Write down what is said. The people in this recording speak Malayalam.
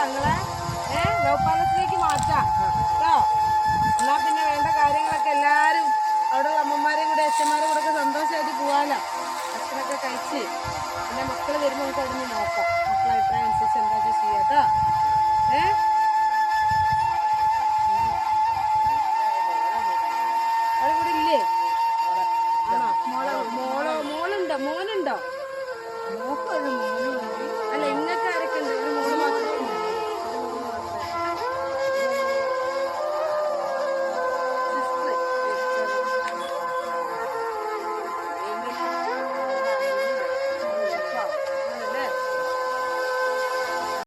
നിങ്ങളെ ലവ് പാലസിലേക്ക് മാറ്റാം കേട്ടോ. എന്നാ പിന്നെ വേണ്ട കാര്യങ്ങളൊക്കെ എല്ലാരും അവിടെ അമ്മമാരെയും കൂടെ അച്ഛന്മാരും കൂടെ ഒക്കെ സന്തോഷമായിട്ട് പോവാലോ. ഭക്ഷണമൊക്കെ കഴിച്ച് പിന്നെ മക്കള് വരുമ്പോൾ നമുക്ക് അവിടെ നിന്ന് നോക്കാം. മക്കളെ അഭിപ്രായം അനുസരിച്ച് എന്താ ചെയ്യാം കേട്ടോ. അവിടെ കൂടെ ഇല്ലേ? ആണോ? മോളുണ്ടോ? മോനുണ്ടോ? മോക്കൊരു മോനും